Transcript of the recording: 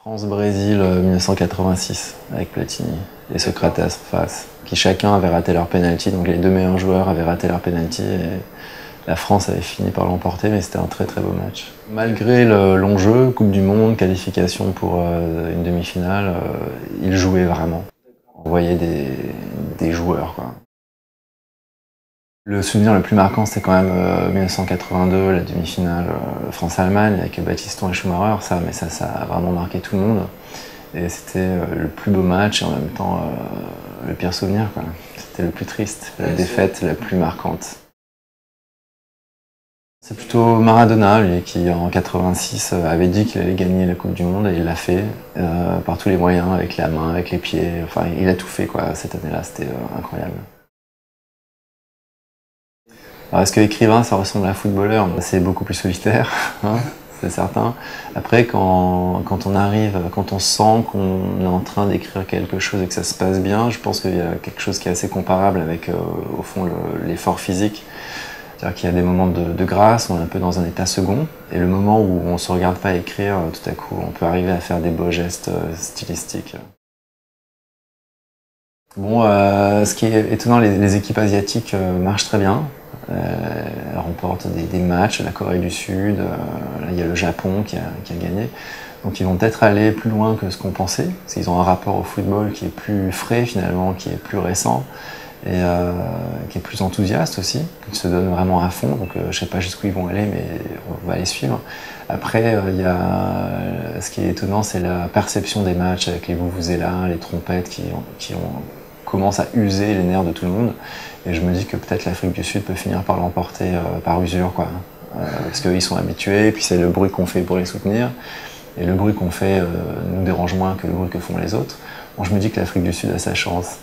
France-Brésil 1986 avec Platini et Socrates en face, qui chacun avait raté leur penalty, donc les deux meilleurs joueurs avaient raté leur penalty et la France avait fini par l'emporter, mais c'était un très très beau match. Malgré le long jeu, Coupe du Monde, qualification pour une demi-finale, ils jouaient vraiment. On voyait des joueurs, quoi. Le souvenir le plus marquant, c'était quand même 1982, la demi-finale France-Allemagne avec Battiston et Schumacher, ça a vraiment marqué tout le monde. Et c'était le plus beau match et en même temps le pire souvenir, quoi. C'était le plus triste, la défaite la plus marquante. C'est plutôt Maradona, lui, qui en 86 avait dit qu'il allait gagner la Coupe du Monde et il l'a fait par tous les moyens, avec la main, avec les pieds, enfin il a tout fait, quoi, cette année-là, c'était incroyable. Alors, est-ce que écrivain, ça ressemble à footballeur? C'est beaucoup plus solitaire, hein, c'est certain. Après, quand on arrive, quand on sent qu'on est en train d'écrire quelque chose et que ça se passe bien, je pense qu'il y a quelque chose qui est assez comparable avec, au fond, l'effort physique. C'est-à-dire qu'il y a des moments de grâce, on est un peu dans un état second, et le moment où on ne se regarde pas écrire, tout à coup, on peut arriver à faire des beaux gestes stylistiques. Bon, ce qui est étonnant, les équipes asiatiques marchent très bien. Elles remportent des matchs, la Corée du Sud, là il y a le Japon qui a gagné. Donc ils vont peut-être aller plus loin que ce qu'on pensait, parce qu'ils ont un rapport au football qui est plus frais finalement, qui est plus récent, et qui est plus enthousiaste aussi, qui se donne vraiment à fond. Donc je ne sais pas jusqu'où ils vont aller, mais on va les suivre. Après, ce qui est étonnant, c'est la perception des matchs avec les vuvuzelas, les trompettes qui commencent à user les nerfs de tout le monde. Et je me dis que peut-être l'Afrique du Sud peut finir par l'emporter par usure, quoi. Parce qu'ils sont habitués, et puis c'est le bruit qu'on fait pour les soutenir. Et le bruit qu'on fait nous dérange moins que le bruit que font les autres. Bon, je me dis que l'Afrique du Sud a sa chance.